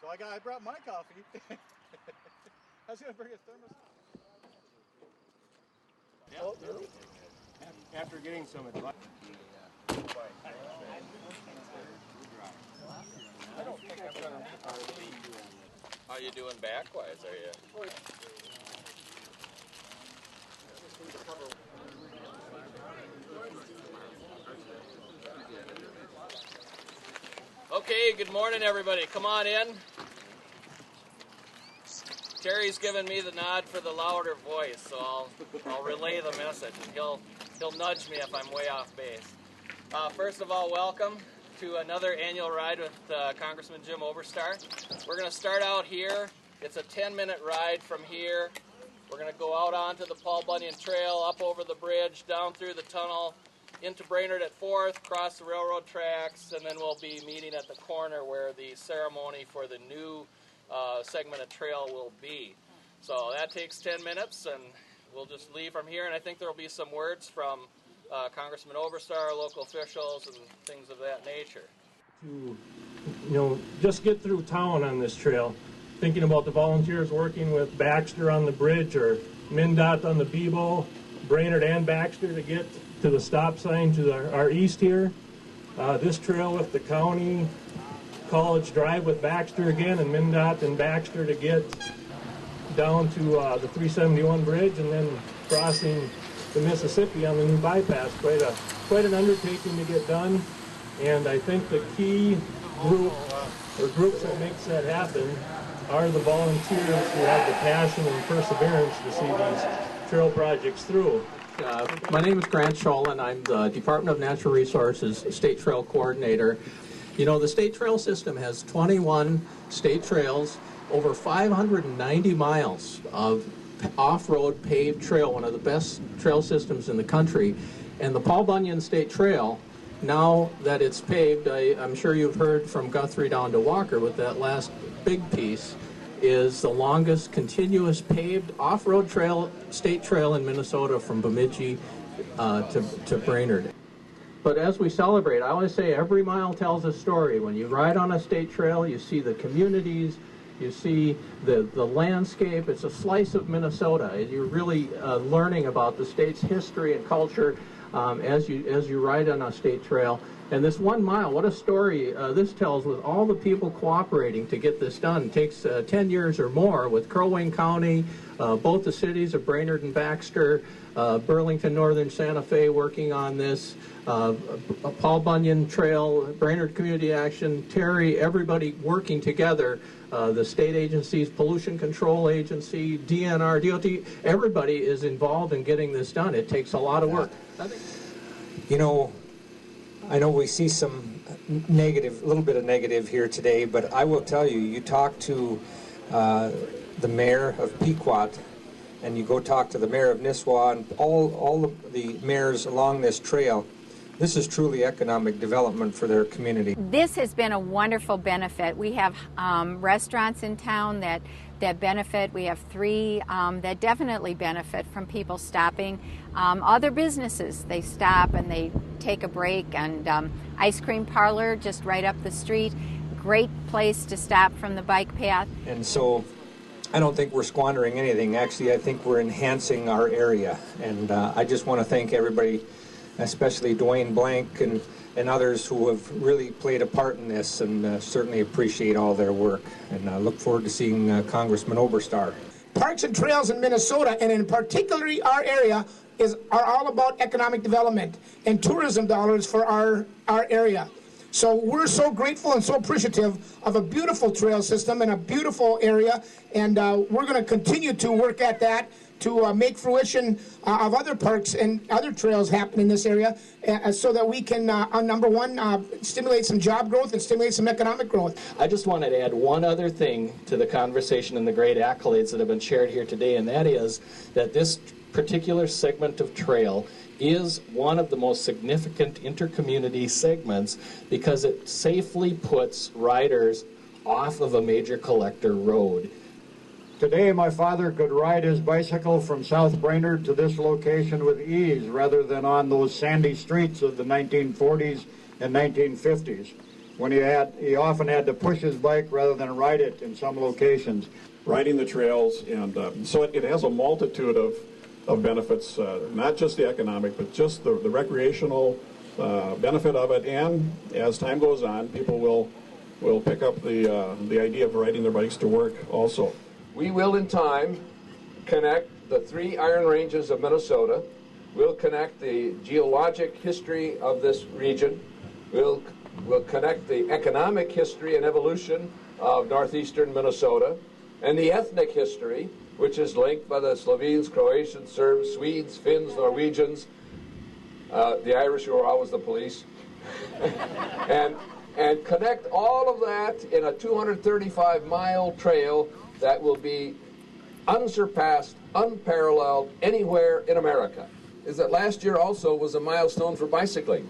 So I brought my coffee. I was going to bring a thermos. Yeah. Oh, after getting some advice. I don't think I'm going to. How you doing backwise, are you? Okay, good morning, everybody. Come on in. Terry's giving me the nod for the louder voice, so I'll relay the message, and he'll nudge me if I'm way off base. First of all, welcome to another annual ride with Congressman Jim Oberstar. We're going to start out here. It's a 10-minute ride from here. We're going to go out onto the Paul Bunyan Trail, up over the bridge, down through the tunnel, into Brainerd at 4th, cross the railroad tracks, and then we'll be meeting at the corner where the ceremony for the new segment of trail will be. So that takes 10 minutes, and we'll just leave from here, and I think there will be some words from Congressman Oberstar, local officials, and things of that nature. To, just get through town on this trail, thinking about the volunteers working with Baxter on the bridge or MnDOT on the Bebo, Brainerd and Baxter to get to the stop sign to our east here. This trail with the county, College Drive with Baxter again, and MnDOT and Baxter to get down to the 371 bridge, and then crossing the Mississippi on the new bypass. Quite an undertaking to get done, and I think the key group or groups that makes that happen are the volunteers who have the passion and perseverance to see these trail projects through. My name is Grant Scholl, and I'm the Department of Natural Resources State Trail Coordinator. You know, the state trail system has 21 state trails, over 590 miles of off-road paved trail, one of the best trail systems in the country. And the Paul Bunyan State Trail, now that it's paved, I'm sure you've heard from Guthrie down to Walker with that last big piece, is the longest continuous paved off-road trail, state trail in Minnesota from Bemidji to Brainerd. But as we celebrate, I always say every mile tells a story. When you ride on a state trail, you see the communities, you see the landscape. It's a slice of Minnesota. You're really learning about the state's history and culture as you ride on a state trail. And this 1 mile, what a story this tells with all the people cooperating to get this done. It takes 10 years or more with Koering County, both the cities of Brainerd and Baxter, Burlington, Northern Santa Fe working on this, Paul Bunyan Trail, Brainerd Community Action, Terry, everybody working together, the state agencies, Pollution Control Agency, DNR, DOT, everybody is involved in getting this done. It takes a lot of work. You know, I know we see some negative, a little bit of negative here today, but I will tell you, you talk to the mayor of Pequot, and you go talk to the mayor of Nisswa, and all of the mayors along this trail, this is truly economic development for their community. This has been a wonderful benefit. We have restaurants in town that benefit. We have 3 that definitely benefit from people stopping. Other businesses, they stop and they take a break, and ice cream parlor just right up the street. Great place to stop from the bike path. And so I don't think we're squandering anything. Actually, I think we're enhancing our area. And I just want to thank everybody, especially Dwayne Blank and others who have really played a part in this, and certainly appreciate all their work. And I look forward to seeing Congressman Oberstar. Parks and trails in Minnesota, and in particularly our area, are all about economic development and tourism dollars for our area. So we're so grateful and so appreciative of a beautiful trail system and a beautiful area, and we're going to continue to work at that to make fruition of other parks and other trails happen in this area, so that we can, number one, stimulate some job growth and stimulate some economic growth. I just wanted to add one other thing to the conversation and the great accolades that have been shared here today, and that is that this particular segment of trail is one of the most significant intercommunity segments because it safely puts riders off of a major collector road. Today, my father could ride his bicycle from South Brainerd to this location with ease rather than on those sandy streets of the 1940s and 1950s. when he often had to push his bike rather than ride it in some locations. Riding the trails, and so it has a multitude of benefits, not just the economic, but just the recreational benefit of it. And as time goes on, people will pick up the idea of riding their bikes to work also. We will, in time, connect the 3 Iron Ranges of Minnesota. We'll connect the geologic history of this region. We'll connect the economic history and evolution of northeastern Minnesota, and the ethnic history, which is linked by the Slovenes, Croatians, Serbs, Swedes, Finns, Norwegians, the Irish, who are always the police, and connect all of that in a 235-mile trail that will be unsurpassed, unparalleled anywhere in America. Is that last year also was a milestone for bicycling.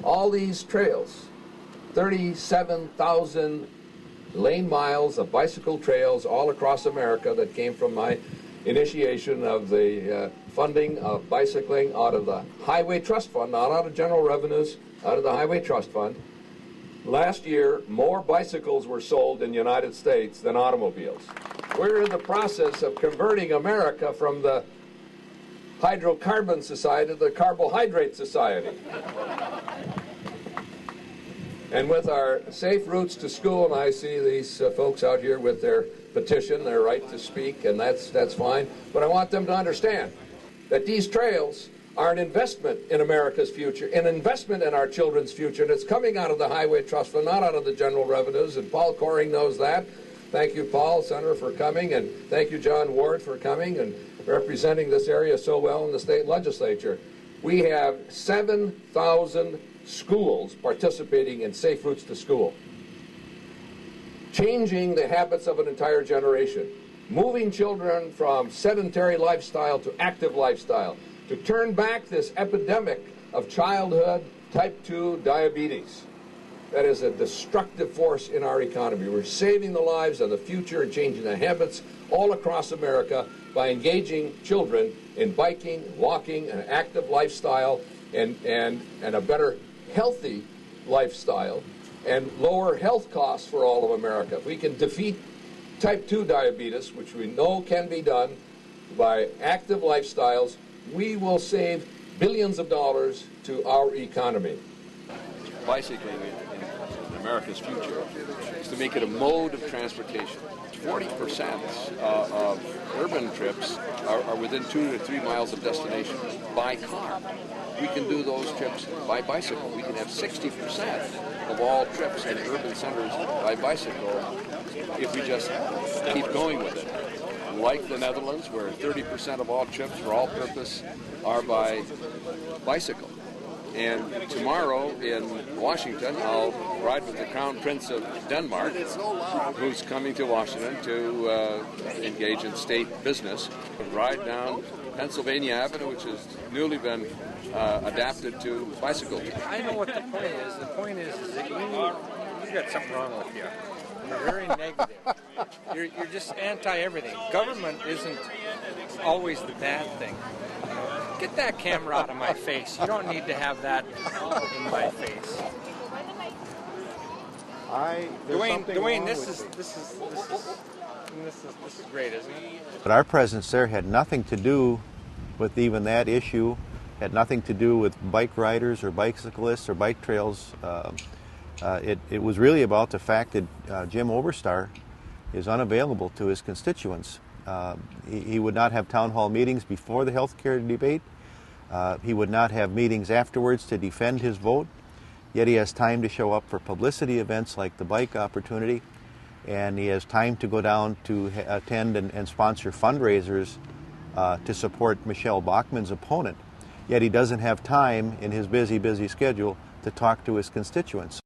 All these trails, 37,000 lane miles of bicycle trails all across America that came from my initiation of the funding of bicycling out of the Highway Trust Fund, not out of general revenues, out of the Highway Trust Fund. Last year, more bicycles were sold in the United States than automobiles. We're in the process of converting America from the hydrocarbon society to the carbohydrate society. And with our safe routes to school, and I see these folks out here with their petition, their right to speak, and that's fine. But I want them to understand that these trails are an investment in America's future, an investment in our children's future, and it's coming out of the Highway Trust Fund, not out of the general revenues, and Paul Koering knows that. Thank you, Paul, Senator, for coming, and thank you, John Ward, for coming and representing this area so well in the state legislature. We have 7,000 schools participating in Safe Routes to School, changing the habits of an entire generation, moving children from sedentary lifestyle to active lifestyle, to turn back this epidemic of childhood type 2 diabetes. That is a destructive force in our economy. We're saving the lives of the future and changing the habits all across America by engaging children in biking, walking, an active lifestyle, and a better healthy lifestyle, and lower health costs for all of America. If we can defeat type 2 diabetes, which we know can be done by active lifestyles, we will save billions of dollars to our economy. Bicycling in America's future is to make it a mode of transportation. 40% of urban trips are within 2 to 3 miles of destination by car. We can do those trips by bicycle. We can have 60% of all trips in urban centers by bicycle if we just keep going with it. Like the Netherlands, where 30% of all trips for all purpose are by bicycle. And tomorrow in Washington, I'll ride with the Crown Prince of Denmark, who's coming to Washington to engage in state business. Ride down Pennsylvania Avenue, which has newly been adapted to bicycle. I know what the point is. The point is that you got something wrong with you. You're very negative. You're just anti-everything. Government isn't always the bad thing. Get that camera out of my face. You don't need to have that in my face. Dwayne, this is great, isn't it? But our presence there had nothing to do with even that issue. Had nothing to do with bike riders or bicyclists or bike trails. It was really about the fact that Jim Oberstar is unavailable to his constituents. He would not have town hall meetings before the health care debate. He would not have meetings afterwards to defend his vote. Yet he has time to show up for publicity events like the bike opportunity, and he has time to go down to attend and sponsor fundraisers to support Michelle Bachmann's opponent. Yet he doesn't have time in his busy schedule to talk to his constituents.